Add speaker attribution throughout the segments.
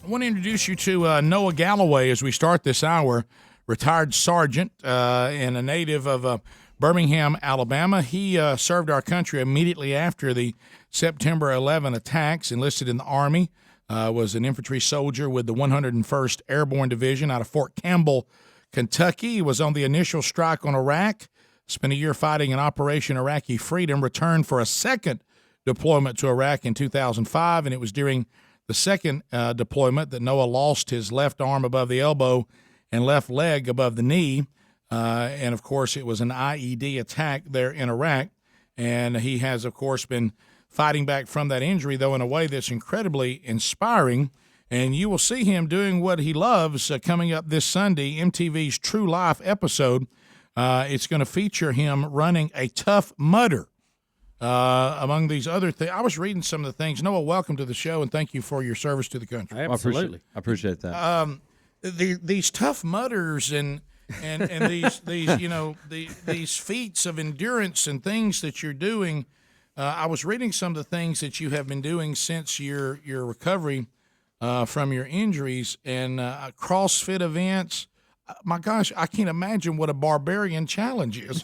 Speaker 1: I want to introduce you to Noah Galloway as we start this hour. Retired sergeant and a native of Birmingham, Alabama. He served our country immediately after the September 11 attacks, enlisted in the Army, was an infantry soldier with the 101st Airborne Division out of Fort Campbell, Kentucky. He was on the initial strike on Iraq, spent a year fighting in Operation Iraqi Freedom, returned for a second deployment to Iraq in 2005, and it was during the second deployment that Noah lost his left arm above the elbow and left leg above the knee. And, of course, it was an IED attack there in Iraq. And he has, of course, been fighting back from that injury, though, in a way that's incredibly inspiring. And you will see him doing what he loves coming up this Sunday, MTV's True Life episode. It's going to feature him running a Tough Mudder. Among these other things, I was reading some of the things. Noah, welcome to the show, and thank you for your service to the country.
Speaker 2: Absolutely. I appreciate that.
Speaker 1: These Tough Mudders and these these feats of endurance and things that you're doing. I was reading some of the things that you have been doing since your recovery from your injuries and CrossFit events. My gosh, I can't imagine what a barbarian challenge is.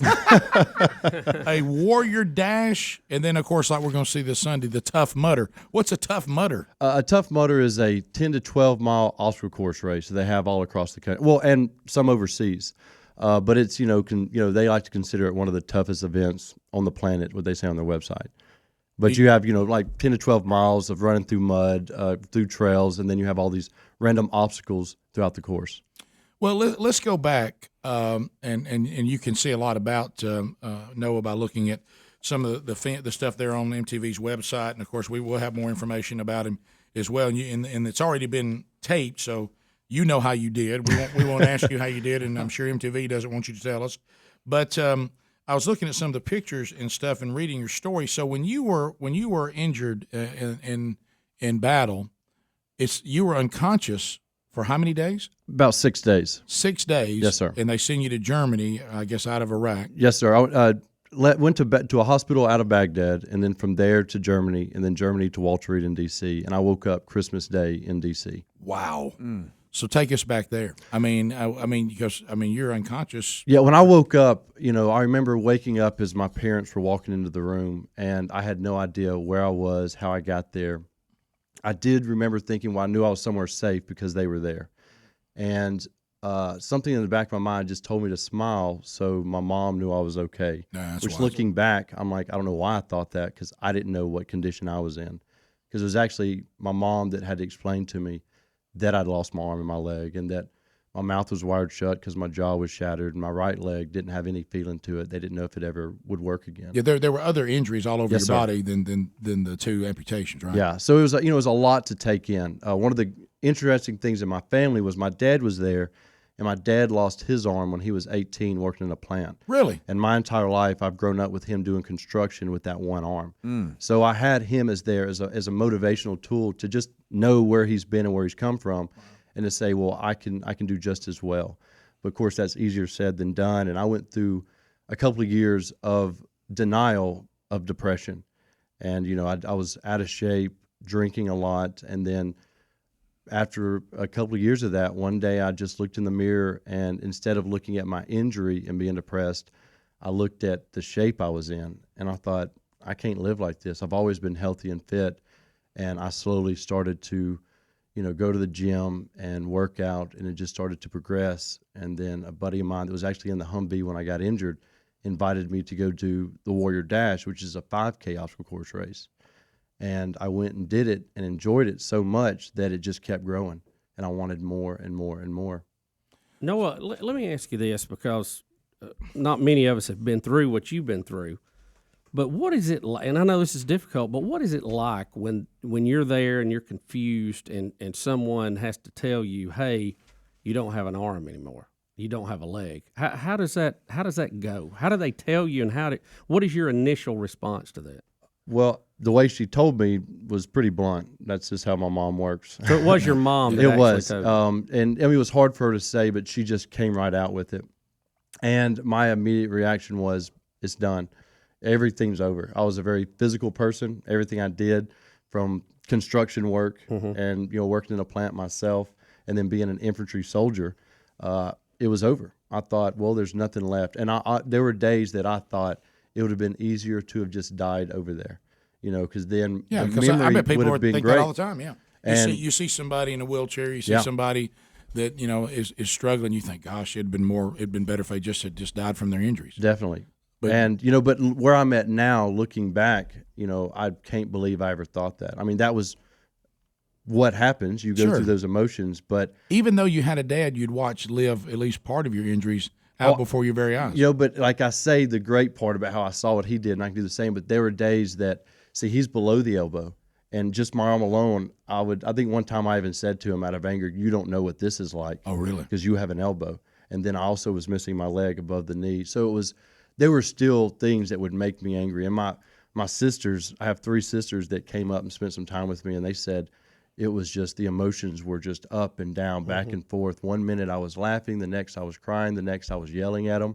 Speaker 1: A warrior dash, and then, of course, like we're going to see this Sunday, the Tough Mudder. What's a Tough Mudder?
Speaker 2: A Tough Mudder is a 10 to 12-mile obstacle course race that they have all across the country. Well, and some overseas. But it's, they like to consider it one of the toughest events on the planet, what they say on their website. But you have, like 10 to 12 miles of running through mud, through trails, and then you have all these random obstacles throughout the course.
Speaker 1: Well, let's go back, and you can see a lot about Noah by looking at some of the stuff there on MTV's website, and of course we will have more information about him as well. And it's already been taped, so you know how you did. We won't ask you how you did, and I'm sure MTV doesn't want you to tell us. But I was looking at some of the pictures and stuff and reading your story. So when you were injured in battle, you were unconscious for how many days?
Speaker 2: About 6 days.
Speaker 1: 6 days.
Speaker 2: Yes, sir.
Speaker 1: And they send you to Germany, I guess, out of Iraq.
Speaker 2: Yes, sir. I went to a hospital out of Baghdad, and then from there to Germany, and then Germany to Walter Reed in D.C., and I woke up Christmas Day in D.C.
Speaker 1: Wow. So take us back there. Because you're unconscious.
Speaker 2: Yeah, when I woke up, I remember waking up as my parents were walking into the room, and I had no idea where I was, how I got there. I did remember thinking, I knew I was somewhere safe because they were there. And something in the back of my mind just told me to smile, so my mom knew I was okay. Which, looking back, I'm like, I don't know why I thought that, because I didn't know what condition I was in. Because it was actually my mom that had to explain to me that I'd lost my arm and my leg, and that my mouth was wired shut because my jaw was shattered, and my right leg didn't have any feeling to it. They didn't know if it ever would work again.
Speaker 1: Yeah, there were other injuries all over
Speaker 2: Yes,
Speaker 1: your
Speaker 2: sir.
Speaker 1: body than the two amputations, right?
Speaker 2: Yeah, so it was it was a lot to take in. One of the interesting things in my family was my dad was there, and my dad lost his arm when he was 18 working in a plant.
Speaker 1: Really?
Speaker 2: And my entire life, I've grown up with him doing construction with that one arm. So I had him as a motivational tool to just know where he's been and where he's come from. And to say, well, I can do just as well. But, of course, that's easier said than done. And I went through a couple of years of denial of depression. And, I was out of shape, drinking a lot. And then after a couple of years of that, one day I just looked in the mirror, and instead of looking at my injury and being depressed, I looked at the shape I was in. And I thought, I can't live like this. I've always been healthy and fit. And I slowly started to go to the gym and work out, and it just started to progress. And then a buddy of mine that was actually in the Humvee when I got injured invited me to go do the Warrior Dash, which is a 5K obstacle course race. And I went and did it and enjoyed it so much that it just kept growing, and I wanted more and more and more.
Speaker 3: Noah, let me ask you this, because not many of us have been through what you've been through. But what is it like, and I know this is difficult, but what is it like when you're there and you're confused and someone has to tell you, hey, you don't have an arm anymore, you don't have a leg? How does that go? How do they tell you, and what is your initial response to that?
Speaker 2: Well, the way she told me was pretty blunt. That's just how my mom works.
Speaker 3: So it was your mom that
Speaker 2: It
Speaker 3: actually
Speaker 2: was.
Speaker 3: told you.
Speaker 2: And it was hard for her to say, but she just came right out with it. And my immediate reaction was, it's done. Everything's over. I was a very physical person. Everything I did, from construction work and working in a plant myself, and then being an infantry soldier, it was over. I thought, well, there's nothing left, and there were days that I thought it would have been easier to have just died over there, because then the memory
Speaker 1: I bet people
Speaker 2: would have been
Speaker 1: think
Speaker 2: great.
Speaker 1: that all the time. Yeah, you see somebody in a wheelchair, you see somebody that is struggling. You think, gosh, it'd been better if they just had died from their injuries.
Speaker 2: Definitely. But where I'm at now, looking back, I can't believe I ever thought that. I mean, that was what happens. You go through those emotions, but
Speaker 1: even though you had a dad you'd watch live at least part of your injuries out before your very eyes.
Speaker 2: But like I say, the great part about how I saw what he did, and I can do the same. But there were days that, he's below the elbow, and just my arm alone, I think one time I even said to him out of anger, "You don't know what this is like."
Speaker 1: Oh, really?
Speaker 2: Because you have an elbow, and then I also was missing my leg above the knee, so there were still things that would make me angry. And my sisters, I have 3 sisters that came up and spent some time with me, and they said it was just the emotions were just up and down, back and forth. One minute I was laughing, the next I was crying, the next I was yelling at them.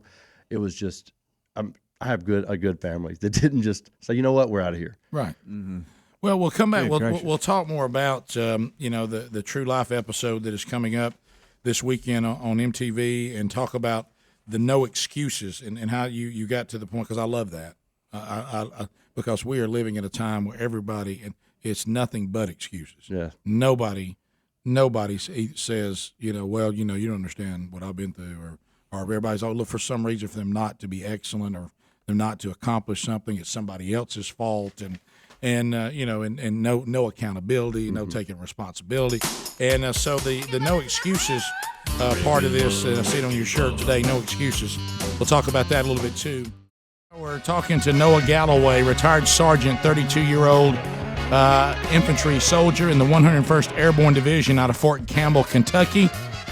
Speaker 2: It was just I have a good family that didn't just say, you know what, we're out of here.
Speaker 1: Right. Mm-hmm. Well, we'll come back. We'll talk more about the True Life episode that is coming up this weekend on MTV, and talk about the no excuses and how you got to the point, because I love that. Because we are living in a time where everybody, and it's nothing but excuses.
Speaker 2: Yeah.
Speaker 1: Nobody says, well, you don't understand what I've been through, or everybody's look for some reason for them not to be excellent, or them not to accomplish something. It's somebody else's fault, and no accountability, no taking responsibility, and so the no excuses part of this. I see it on your shirt today. No excuses. We'll talk about that a little bit too. We're talking to Noah Galloway, retired sergeant, 32-year-old infantry soldier in the 101st Airborne Division out of Fort Campbell, Kentucky.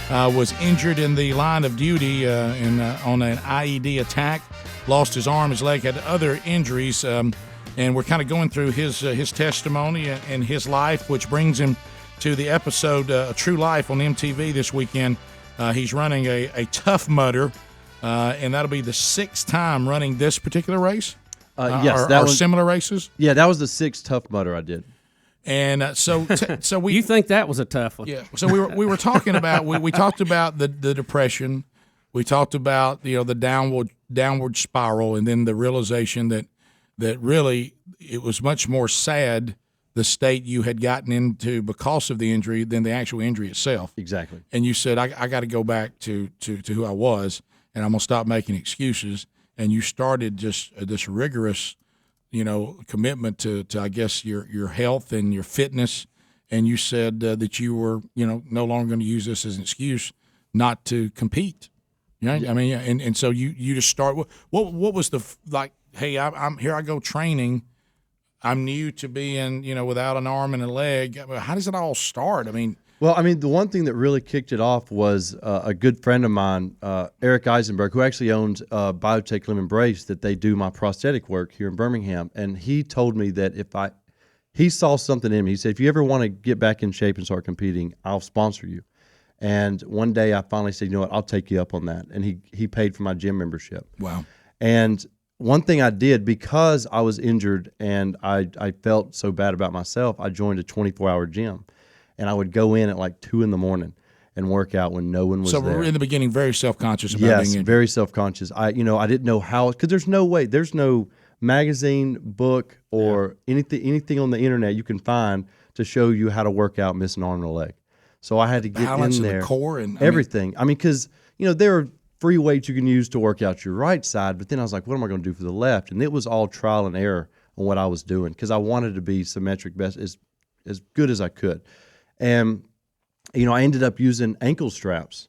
Speaker 1: Was injured in the line of duty on an IED attack. Lost his arm, his leg, had other injuries. And we're kind of going through his testimony and his life, which brings him to the episode True Life on MTV this weekend. He's running a Tough Mudder, and that'll be the 6th time running this particular race.
Speaker 2: Yes,
Speaker 1: or similar races.
Speaker 2: Yeah, that was the 6th Tough Mudder I did.
Speaker 1: And so we.
Speaker 3: You think that was a tough one?
Speaker 1: Yeah. So we were talking about we talked about the depression. We talked about the downward spiral, and then the realization that really it was much more sad, the state you had gotten into because of the injury, than the actual injury itself.
Speaker 2: Exactly.
Speaker 1: And you said, I got to go back to who I was, and I'm going to stop making excuses. And you started just this rigorous, commitment to I guess your health and your fitness. And you said that you were, no longer going to use this as an excuse not to compete. Right? Yeah. I mean, and so you just start. What was the like? Hey, I'm here. I go training. I'm new to being, without an arm and a leg. How does it all start? I mean,
Speaker 2: the one thing that really kicked it off was a good friend of mine, Eric Eisenberg, who actually owns Biotech Limb and Brace, that they do my prosthetic work here in Birmingham. And he told me that he saw something in me. He said, if you ever want to get back in shape and start competing, I'll sponsor you. And one day I finally said, you know what, I'll take you up on that. And he paid for my gym membership.
Speaker 1: Wow.
Speaker 2: And one thing I did, because I was injured and I felt so bad about myself, I joined a 24-hour gym. And I would go in at like 2 a.m. and work out when no one was there.
Speaker 1: So in the beginning, very self-conscious about being injured.
Speaker 2: Yes, very self-conscious. I didn't know how, because there's no magazine, book, or anything on the internet you can find to show you how to work out missing an arm and a leg. So I had to get in there.
Speaker 1: The core and
Speaker 2: everything. Because there are free weights you can use to work out your right side, but then I was like, what am I going to do for the left? And it was all trial and error on what I was doing, because I wanted to be symmetric, best as good as I could. And, I ended up using ankle straps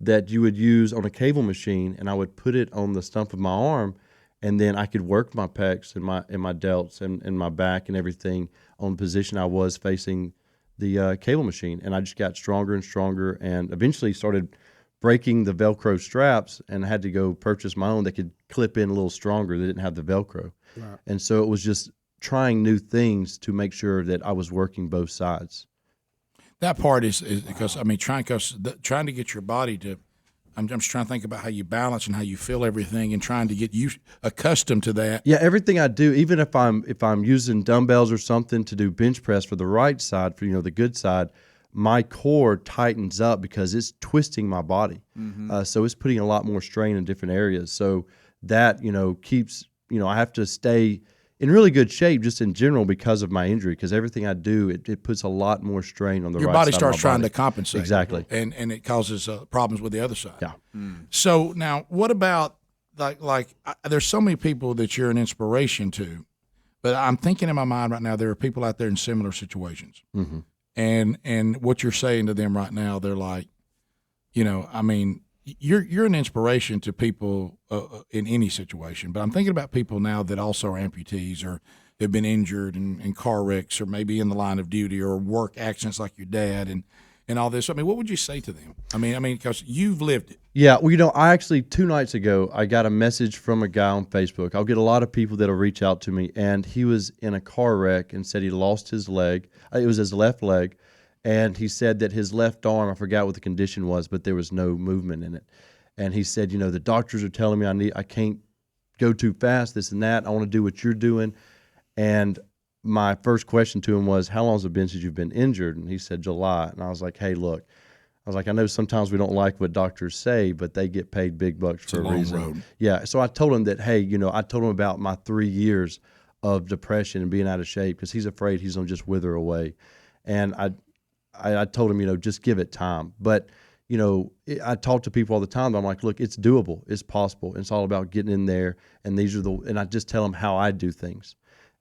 Speaker 2: that you would use on a cable machine, and I would put it on the stump of my arm, and then I could work my pecs and my delts and my back and everything on the position I was facing the cable machine. And I just got stronger and stronger, and eventually started breaking the Velcro straps, and I had to go purchase my own that could clip in a little stronger, that didn't have the Velcro. Right. And so it was just trying new things to make sure that I was working both sides.
Speaker 1: That part is because trying to get your body to I'm just trying to think about how you balance and how you feel everything, and trying to get you accustomed to that.
Speaker 2: Yeah, everything I do, even if I'm using dumbbells or something to do bench press for the right side, for the good side, my core tightens up because it's twisting my body. So it's putting a lot more strain in different areas. So that keeps I have to stay in really good shape just in general because of my injury, because everything I do, it puts a lot more strain on the
Speaker 1: Your
Speaker 2: right
Speaker 1: body
Speaker 2: side
Speaker 1: starts
Speaker 2: of my
Speaker 1: trying
Speaker 2: body.
Speaker 1: to compensate.
Speaker 2: Exactly.
Speaker 1: And it causes problems with the other side.
Speaker 2: Yeah.
Speaker 1: So now what about there's so many people that you're an inspiration to, but I'm thinking in my mind right now, there are people out there in similar situations.
Speaker 2: Mm-hmm.
Speaker 1: And what you're saying to them right now, they're like, you're an inspiration to people in any situation. But I'm thinking about people now that also are amputees or have been injured in car wrecks, or maybe in the line of duty, or work accidents like your dad and all this. I mean, what would you say to them? I mean, because you've lived it.
Speaker 2: Yeah, well, I actually 2 nights ago I got a message from a guy on Facebook. I'll get a lot of people that'll reach out to me, and he was in a car wreck and said he lost his leg. It was his left leg, and he said that his left arm, I forgot what the condition was, but there was no movement in it. And he said, the doctors are telling me I can't go too fast, this and that. I want to do what you're doing. And my first question to him was, how long has it been since you've been injured? And he said, July. And I was like, hey, look. I know sometimes we don't like what doctors say, but they get paid big bucks for a reason.
Speaker 1: Road.
Speaker 2: Yeah. So I told him that, hey, I told him about my 3 years of depression and being out of shape, because he's afraid he's going to just wither away. And I told him, just give it time. But, I talk to people all the time. I'm like, look, it's doable. It's possible. It's all about getting in there. And and I just tell them how I do things,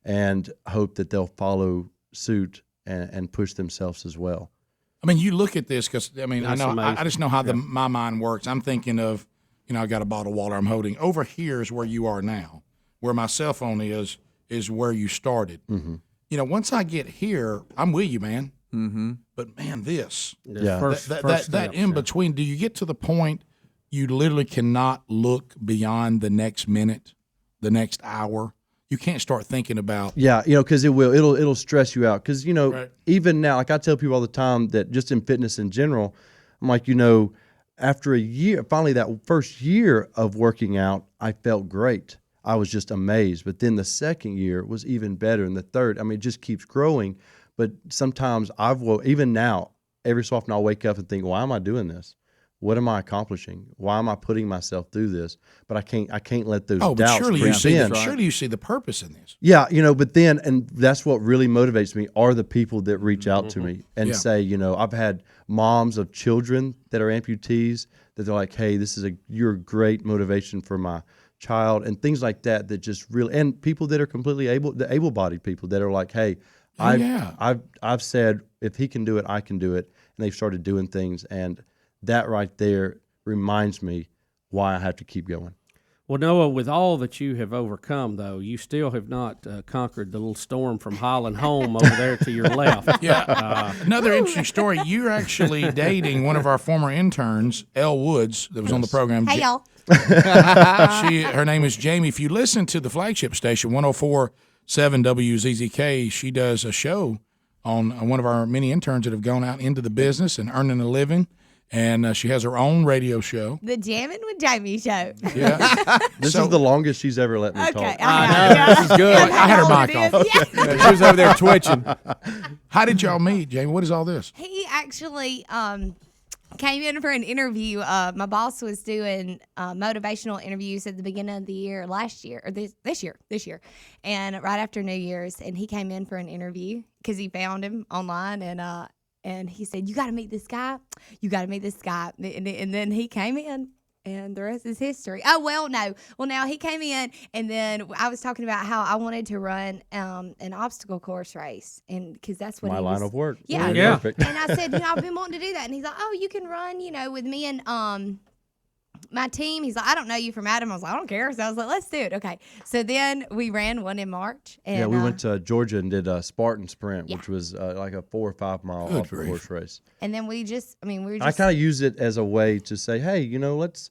Speaker 2: and hope that they'll follow suit and push themselves as well.
Speaker 1: I mean, you look at this because, I
Speaker 3: That's
Speaker 1: know
Speaker 3: amazing.
Speaker 1: I just know how my mind works. I'm thinking of, I got a bottle of water I'm holding. Over here is where you are now. Where my cell phone is where you started.
Speaker 2: Mm-hmm.
Speaker 1: Once I get here, I'm with you, man. Mm-hmm. But, man, this.
Speaker 2: Yeah.
Speaker 1: That in between, do you get to the point you literally cannot look beyond the next minute, the next hour? You can't start thinking about.
Speaker 2: Yeah, because it'll stress you out. Because
Speaker 1: Right.
Speaker 2: even now, like I tell people all the time that just in fitness in general, I'm like, after a year, finally that first year of working out, I felt great. I was just amazed. But then the second year was even better, and the third, it just keeps growing. But sometimes even now, every so often I'll wake up and think, why am I doing this? What am I accomplishing? Why am I putting myself through this? But I can't let those doubts
Speaker 1: surely
Speaker 2: creep in.
Speaker 1: Surely you see the purpose in this.
Speaker 2: Yeah, but then, and that's what really motivates me, are the people that reach out to me and say, I've had moms of children that are amputees that they're like, hey, you're a great motivation for my child, and things like that just really, and people that are completely the able-bodied people that are like, hey, I've said, if he can do it, I can do it, and they've started doing things, and that right there reminds me why I have to keep going.
Speaker 3: Well, Noah, with all that you have overcome, though, you still have not conquered the little storm from Highland home over there to your left.
Speaker 1: Yeah. Another interesting story. You're actually dating one of our former interns, Elle Woods, that was on the program.
Speaker 4: Hey, y'all.
Speaker 1: Her name is Jamie. If you listen to the flagship station, 104.7 WZZK, she does a show on one of our many interns that have gone out into the business and earning a living. And she has her own radio show.
Speaker 4: The Jammin' with Jamie show.
Speaker 1: Yeah.
Speaker 2: This is the longest she's ever let me
Speaker 4: Okay.
Speaker 2: talk.
Speaker 4: I
Speaker 5: know. This is good.
Speaker 1: I had her mic off.
Speaker 4: Yeah.
Speaker 5: She was over there twitching.
Speaker 1: How did y'all meet, Jamie? What is all this?
Speaker 4: He actually came in for an interview. My boss was doing motivational interviews at the beginning of the year last year, or this year, and right after New Year's, and he came in for an interview because he found him online, and he said, you got to meet this guy. You got to meet this guy. And then he came in, and the rest is history. Oh, well, no. Well, now he came in, and then I was talking about how I wanted to run an obstacle course race, and because that's what
Speaker 2: My line of work.
Speaker 4: Yeah.
Speaker 3: Yeah.
Speaker 2: Perfect.
Speaker 4: And I said, I've been wanting to do that. And he's like, oh, you can run, with me and my team. He's like, I don't know you from Adam. I was like, I don't care. So I was like, let's do it. Okay. So then we ran one in March. And,
Speaker 2: Yeah, we went to Georgia and did a Spartan Sprint, which was like a 4 or 5 mile obstacle course race.
Speaker 4: And then we were
Speaker 2: I kind of use it as a way to say, hey, let's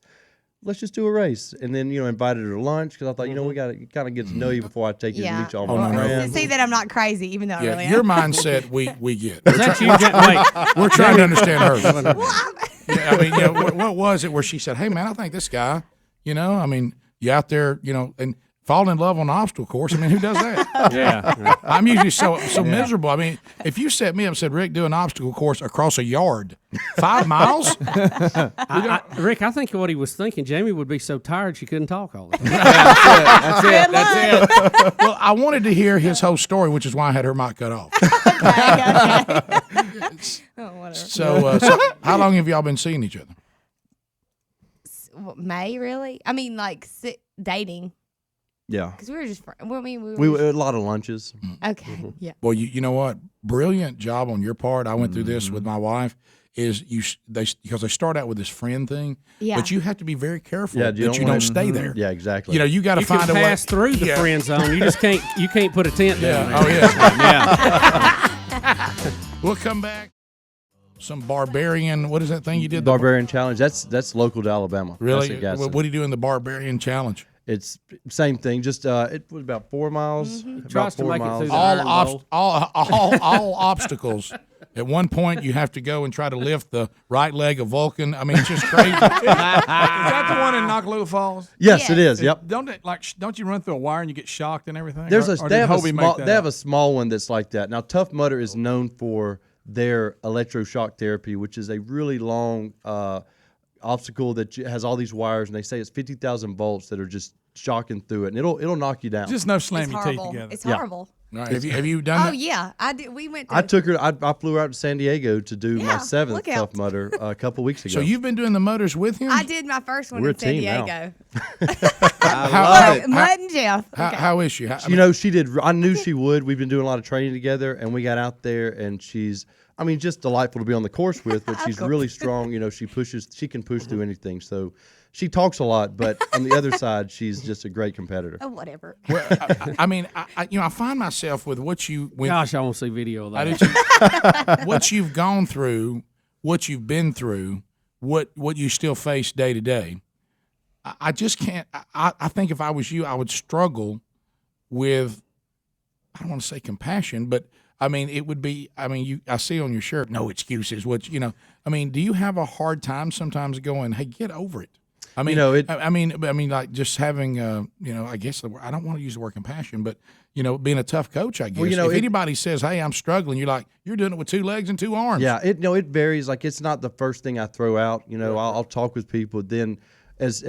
Speaker 2: just do a race, and then invited her to lunch because I thought we got to kind of get to know you before I take you to meet you all my friends.
Speaker 4: See that I'm not crazy, even though I really am.
Speaker 1: Your mindset we get.
Speaker 3: Is that you? Wait.
Speaker 1: We're trying to understand hers.
Speaker 4: Well,
Speaker 1: I mean, what was it where she said, "Hey, man, I think this guy, I mean, you out there, and fall in love on the obstacle course. I mean, who does that?"
Speaker 3: Yeah.
Speaker 1: I'm usually so miserable. I mean, if you set me up and said, "Rick, do an obstacle course across a yard, 5 miles,"
Speaker 3: Rick, I think what he was thinking, Jamie would be so tired she couldn't talk all the time.
Speaker 5: That's it.
Speaker 1: well, I wanted to hear his whole story, which is why I had her mic cut off.
Speaker 4: Oh, whatever.
Speaker 1: So how long have y'all been seeing each other?
Speaker 4: May, really? I mean, like dating.
Speaker 2: Yeah.
Speaker 4: Because we were just, well, I mean,
Speaker 2: We were a lot of lunches.
Speaker 4: okay, yeah.
Speaker 1: Well, you know what? Brilliant job on your part. I went through this with my wife. Is because they start out with this friend thing,
Speaker 4: Yeah.
Speaker 1: but you have to be very careful
Speaker 2: Yeah,
Speaker 1: that
Speaker 2: you
Speaker 1: you
Speaker 2: don't
Speaker 1: don't
Speaker 2: wanna-
Speaker 1: stay there.
Speaker 2: Yeah, exactly.
Speaker 1: You got to
Speaker 3: You can
Speaker 1: find a way.
Speaker 3: pass through the
Speaker 1: Yeah.
Speaker 3: friend zone. You just can't put a tent down there.
Speaker 1: Oh yeah.
Speaker 3: Yeah.
Speaker 1: We'll come back. Some barbarian. What is that thing you did?
Speaker 2: Barbarian Challenge. That's local to Alabama.
Speaker 1: Really?
Speaker 2: That's at Gadsden.
Speaker 1: What do you do in the barbarian challenge?
Speaker 2: It's same thing. Just it was about 4 miles. About
Speaker 3: Tries to
Speaker 2: 4
Speaker 3: make it
Speaker 2: miles.
Speaker 3: through the
Speaker 1: All
Speaker 3: Iron Bowl.
Speaker 1: all obstacles. At one point, you have to go and try to lift the right leg of Vulcan. I mean, it's just crazy.
Speaker 5: Is that the one in Nakalula Falls?
Speaker 2: Yes,
Speaker 4: Yes.
Speaker 2: it is. Yep.
Speaker 5: Don't you run through a wire and you get shocked and everything?
Speaker 2: There's
Speaker 5: Or
Speaker 2: they
Speaker 5: did
Speaker 2: have a
Speaker 5: Hobie make
Speaker 2: small
Speaker 5: that
Speaker 2: they have
Speaker 5: up?
Speaker 2: a small one that's like that. Now Tough Mudder is known for their electroshock therapy, which is a really long obstacle that has all these wires, and they say it's 50,000 volts that are just shocking through it, and it'll knock you down.
Speaker 5: Just no slam
Speaker 4: It's
Speaker 5: your teeth
Speaker 4: horrible.
Speaker 5: together.
Speaker 4: It's
Speaker 2: Yeah.
Speaker 4: horrible.
Speaker 1: All right, have you done
Speaker 4: Oh,
Speaker 1: that?
Speaker 4: yeah. I did. We went to.
Speaker 2: I took her. I flew her out to San Diego to do my
Speaker 4: Yeah,
Speaker 2: 7th
Speaker 4: look out.
Speaker 2: Tough Mudder a couple weeks ago.
Speaker 1: So you've been doing the motors with him?
Speaker 4: I did my first one
Speaker 2: We're
Speaker 4: in
Speaker 2: a
Speaker 4: San
Speaker 2: team now.
Speaker 4: Diego.
Speaker 1: How,
Speaker 4: Mud and Jeff.
Speaker 1: how,
Speaker 4: Okay.
Speaker 1: how is she?
Speaker 2: She did. I knew she would. We've been doing a lot of training together, and we got out there, and she's. I mean, just delightful to be on the course with. But she's really strong. She pushes. She can push through anything. So she talks a lot, but on the other side, she's just a great competitor.
Speaker 4: Oh, whatever.
Speaker 1: Well, I mean, I find myself with what you went.
Speaker 3: Gosh, I want to see video of
Speaker 1: I
Speaker 3: that.
Speaker 1: do too. What you've gone through, what you've been through, what you still face day to day. I just can't. I think if I was you, I would struggle with. I don't want to say compassion, but I mean it would be. I mean, I see on your shirt, no excuses. I mean, do you have a hard time sometimes going, "Hey, get over it"? I mean, I mean, like just having, I guess I don't want to use the word compassion, but being a tough coach, I guess.
Speaker 2: Well,
Speaker 1: if anybody says, "Hey, I'm struggling," you're like, you're doing it with 2 legs and 2 arms.
Speaker 2: Yeah, it varies. Like it's not the first thing I throw out. I'll talk with people. Then, as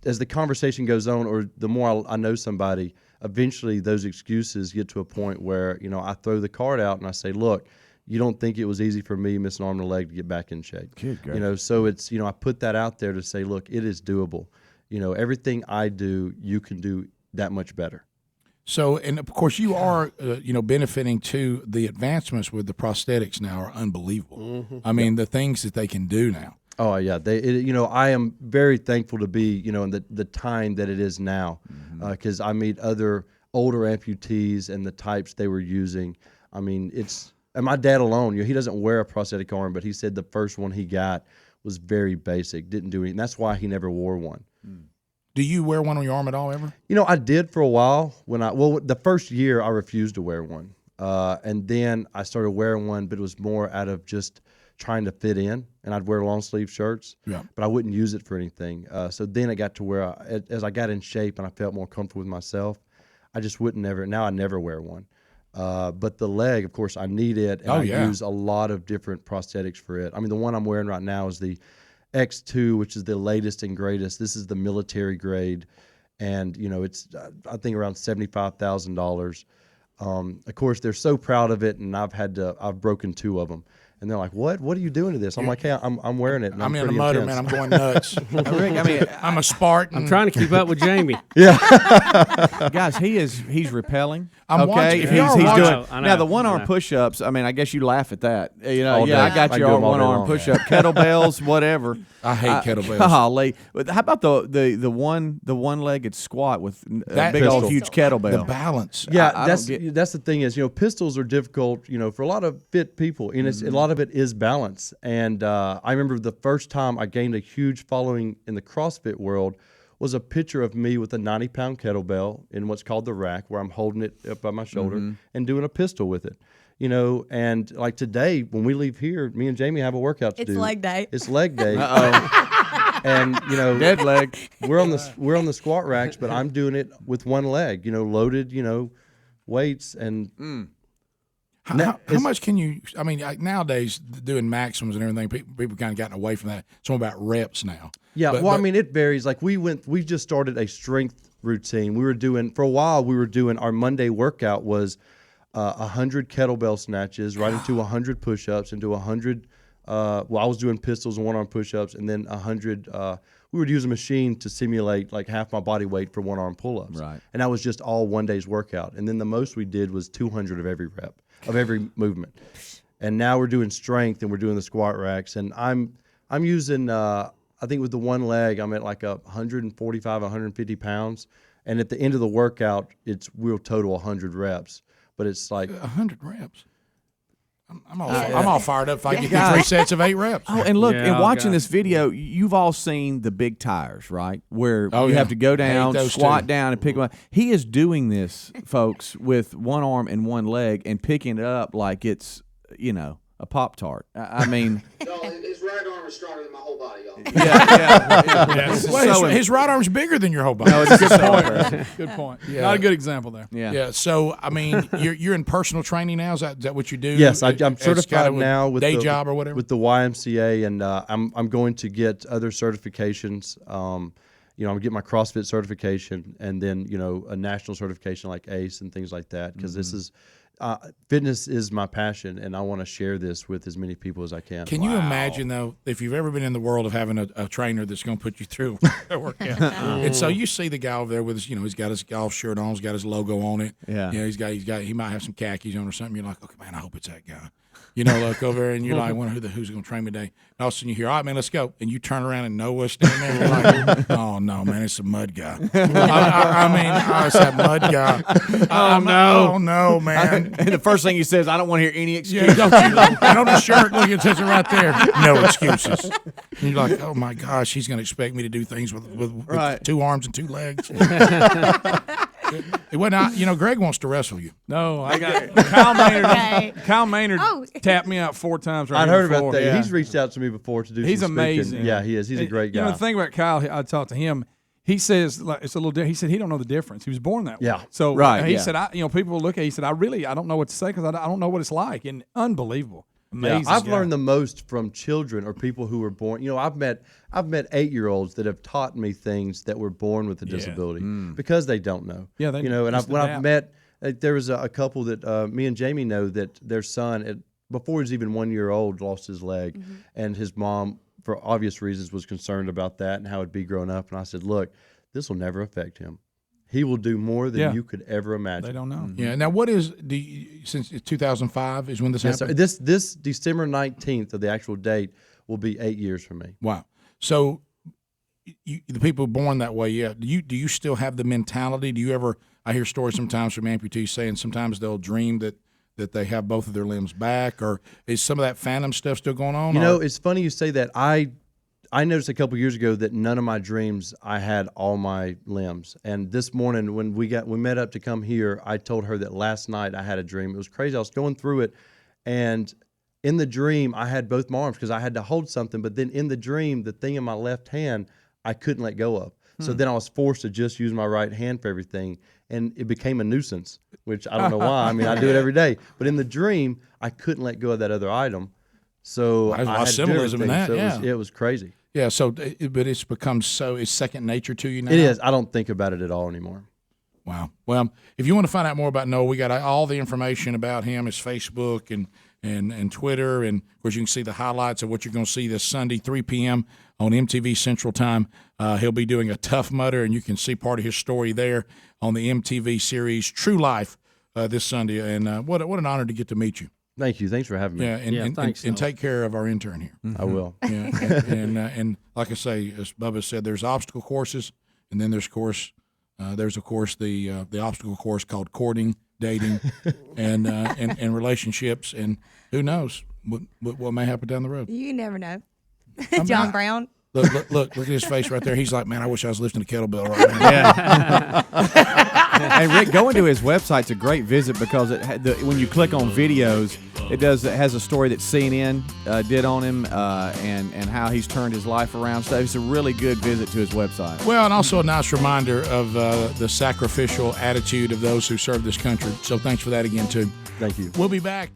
Speaker 2: the conversation goes on, or the more I know somebody, eventually those excuses get to a point where I throw the card out and I say, "Look, you don't think it was easy for me, miss an arm and a leg, to get back in shape."
Speaker 5: Good grief.
Speaker 2: So it's I put that out there to say, "Look, it is doable. Everything I do, you can do that much better."
Speaker 1: So, and of course, you are, benefiting to the advancements with the prosthetics now are unbelievable.
Speaker 2: Mm-hmm.
Speaker 1: I mean, the things that they can do now.
Speaker 2: Oh yeah, I am very thankful to be in the time that it is now, because I meet other older amputees and the types they were using. I mean, and my dad alone, he doesn't wear a prosthetic arm, but he said the first one he got was very basic, didn't do anything. That's why he never wore one.
Speaker 1: Do you wear one on your arm at all ever?
Speaker 2: I did for a while the first year I refused to wear one, and then I started wearing one, but it was more out of just trying to fit in, and I'd wear long sleeve shirts, but I wouldn't use it for anything. So then it got to where as I got in shape and I felt more comfortable with myself, I just now I never wear one. But the leg, of course, I need it, and I use a lot of different prosthetics for it. I mean, the one I'm wearing right now is the X2, which is the latest and greatest. This is the military grade, and it's I think around $75,000. Of course, they're so proud of it, and I've broken 2 of them. And they're like, "What? What are you doing to this?" I'm like, "Hey, I'm wearing it." And
Speaker 1: I'm in a
Speaker 2: pretty
Speaker 1: motor,
Speaker 2: intense.
Speaker 1: man. I'm going nuts.
Speaker 5: Rick, I mean,
Speaker 1: I'm a Spartan.
Speaker 3: I'm trying to keep up with Jamie.
Speaker 5: guys, he's repelling.
Speaker 1: I'm watching.
Speaker 5: If
Speaker 1: You're
Speaker 5: he's
Speaker 1: watching.
Speaker 5: doing
Speaker 3: I know,
Speaker 5: now the one
Speaker 3: I
Speaker 5: arm
Speaker 3: know.
Speaker 5: push-ups. I mean, I guess you laugh at that.
Speaker 2: All day.
Speaker 5: I got
Speaker 2: I
Speaker 5: your
Speaker 2: do 'em all
Speaker 5: one
Speaker 2: day
Speaker 5: arm
Speaker 2: long.
Speaker 5: push-up, kettlebells, whatever.
Speaker 1: I hate kettlebells.
Speaker 5: Golly, but how about the one-legged squat with a
Speaker 1: That
Speaker 5: big old
Speaker 2: pistol.
Speaker 5: huge
Speaker 1: The
Speaker 5: kettlebell?
Speaker 1: balance.
Speaker 2: Yeah,
Speaker 5: I don't
Speaker 2: that's the thing is, pistols are difficult, for a lot of fit people, and a lot of it is balance. And I remember the first time I gained a huge following in the CrossFit world was a picture of me with a 90-pound kettlebell in what's called the rack, where I'm holding it up by my shoulder and doing a pistol with it. you know, and like today when we leave here, me and Jamie have a workout to do.
Speaker 4: It's leg day.
Speaker 2: It's leg day. And you know,
Speaker 5: Dead leg.
Speaker 2: we're on the squat racks, but I'm doing it with one leg, you know, loaded, you know, weights and.
Speaker 1: How much can you? I mean, nowadays doing maximums and everything, people kind of gotten away from that. It's all about reps now.
Speaker 2: Yeah,
Speaker 1: but,
Speaker 2: I mean, it varies. Like we just started a strength routine. We were doing for a while. We were doing our Monday workout was 100 kettlebell snatches, right into 100 push-ups, into 100. I was doing pistols and one-arm push-ups, and then 100. We would use a machine to simulate like half my body weight for one-arm pull-ups.
Speaker 5: Right.
Speaker 2: And that was just all one day's workout. And then the most we did was 200 of every rep of every movement. And now we're doing strength and we're doing the squat racks. And I'm using I think with the one leg I'm at like 145, 150 pounds. And at the end of the workout we'll total 100 reps. But it's like
Speaker 1: 100 reps. I'm all fired up if I get 3 sets of 8 reps.
Speaker 5: Oh, and look,
Speaker 3: Yeah,
Speaker 5: and watching
Speaker 3: okay.
Speaker 5: this video, you've all seen the big tires, right? Where
Speaker 1: Oh,
Speaker 5: you
Speaker 1: yeah.
Speaker 5: have to go
Speaker 1: Hate
Speaker 5: down,
Speaker 1: those
Speaker 5: squat
Speaker 1: too.
Speaker 5: down, and pick them up. He is doing this, folks, with one arm and one leg and picking it up like it's, you know, a Pop-Tart. I mean,
Speaker 6: No, his right arm is stronger than my whole body, y'all.
Speaker 5: yeah.
Speaker 1: Well, his right arm's bigger than your whole body.
Speaker 7: No, it's a good point. Good point.
Speaker 1: Yeah.
Speaker 7: Not a good example there.
Speaker 1: Yeah. So I mean, you're in personal training now. Is that what you do?
Speaker 2: yes, I'm
Speaker 1: It's
Speaker 2: certified
Speaker 1: kind of a
Speaker 2: now with
Speaker 1: day
Speaker 2: the,
Speaker 1: job or whatever.
Speaker 2: with the YMCA, and I'm going to get other certifications. You know, I'm getting my CrossFit certification, and then you know a national certification like ACE and things like that. Because this is fitness is my passion, and I want to share this with as many people as I can.
Speaker 1: Can you imagine though, if you've ever been in the world of having a trainer that's going to put you through a workout, and so you see the guy over there with his, you know, he's got his golf shirt on, he's got his logo on it.
Speaker 5: Yeah.
Speaker 1: You know, he might have some khakis on or something. You're like, okay, man, I hope it's that guy. You know, look over there, and you're like, I wonder who's going to train me today. And all of a sudden you hear, all right, man, let's go. And you turn around and Noah's standing there. And you're like, oh, no, man, it's a mud guy. I mean, it's that mud guy. Oh, no, man.
Speaker 5: And the first thing he says, I don't want to hear any excuse.
Speaker 1: Yeah, don't you look, and on the shirt, look, it says it right there. No excuses. And you're like, oh, my gosh, he's going to expect me to do things with
Speaker 5: Right.
Speaker 1: 2 arms and 2 legs. It wasn't, you know, Greg wants to wrestle you.
Speaker 7: No, I got Kyle Maynard.
Speaker 4: Okay.
Speaker 7: Kyle Maynard
Speaker 4: Oh.
Speaker 7: tapped me out 4 times. Right
Speaker 2: I'd
Speaker 7: here
Speaker 2: heard about
Speaker 7: before.
Speaker 2: that.
Speaker 7: Yeah.
Speaker 2: He's reached out to me before to do.
Speaker 7: He's
Speaker 2: some speaking.
Speaker 7: amazing.
Speaker 2: Yeah, he is. He's a great guy.
Speaker 7: You know, the thing about Kyle, I talked to him. He says like, it's a little. He said he don't know the difference. He was born that way.
Speaker 2: Yeah.
Speaker 7: So
Speaker 5: Right,
Speaker 7: he
Speaker 5: yeah.
Speaker 7: said, people will look at. He said, I don't know what to say because I don't know what it's like. And unbelievable,
Speaker 2: Yeah,
Speaker 7: amazing.
Speaker 2: I've
Speaker 7: guy.
Speaker 2: learned the most from children or people who were born. You know, I've met 8-year-olds that have taught me things that were born with a disability because they don't know.
Speaker 7: Yeah, they
Speaker 2: you know. And
Speaker 7: just
Speaker 2: when I've
Speaker 7: adapt.
Speaker 2: met, there was a couple that me and Jamie know that their son, before he was even 1 year old, lost his leg, and his mom, for obvious reasons, was concerned about that and how it'd be growing up. And I said, look, this will never affect him. He will do more than
Speaker 7: Yeah.
Speaker 2: you could ever imagine.
Speaker 7: They don't know.
Speaker 1: Yeah. Now, what is since 2005 is when this
Speaker 2: Yes, sir.
Speaker 1: happened?
Speaker 2: This December 19th of the actual date will be 8 years for me.
Speaker 1: Wow. So, the people born that way, yeah. Do you still have the mentality? Do you ever? I hear stories sometimes from amputees saying sometimes they'll dream that they have both of their limbs back, or is some of that phantom stuff still going on?
Speaker 2: You
Speaker 1: or-
Speaker 2: know, it's funny you say that. I noticed a couple years ago that none of my dreams I had all my limbs. And this morning when we met up to come here, I told her that last night I had a dream. It was crazy. I was going through it, and in the dream I had both my arms because I had to hold something. But then in the dream, the thing in my left hand I couldn't let go of. So then I was forced to just use my right hand for everything, and it became a nuisance, which I don't know why. I mean, I do it every day. But in the dream, I couldn't let go of that other item. So
Speaker 1: There's a lot
Speaker 2: I
Speaker 1: of
Speaker 2: had to do
Speaker 1: symbolism in
Speaker 2: everything.
Speaker 1: that,
Speaker 2: So
Speaker 1: yeah.
Speaker 2: it was crazy.
Speaker 1: Yeah. So, but it's become it's second nature to you now.
Speaker 2: It is. I don't think about it at all anymore.
Speaker 1: Wow. Well, if you want to find out more about Noah, we got all the information about him, his Facebook and Twitter, and of course you can see the highlights of what you're going to see this Sunday, 3 p.m. on MTV Central Time. He'll be doing a Tough Mudder, and you can see part of his story there on the MTV series True Life this Sunday. And what an honor to get to meet you.
Speaker 2: Thank you. Thanks for having me.
Speaker 1: Yeah, and
Speaker 3: thanks,
Speaker 1: and
Speaker 3: Noah.
Speaker 1: take care of our intern here.
Speaker 2: I will.
Speaker 1: Yeah, and like I say, as Bubba said, there's obstacle courses, and then there's of course the obstacle course called courting, dating, and relationships, and who knows what may happen down the road.
Speaker 4: You never know. John Brown.
Speaker 1: Look at his face right there. He's like, man, I wish I was lifting a kettlebell right now.
Speaker 5: And Rick, going to his website's a great visit because when you click on videos, it has a story that CNN did on him and how he's turned his life around. So it's a really good visit to his website.
Speaker 1: Well, and also a nice reminder of the sacrificial attitude of those who serve this country. So thanks for that again, too.
Speaker 2: Thank you.
Speaker 1: We'll be back.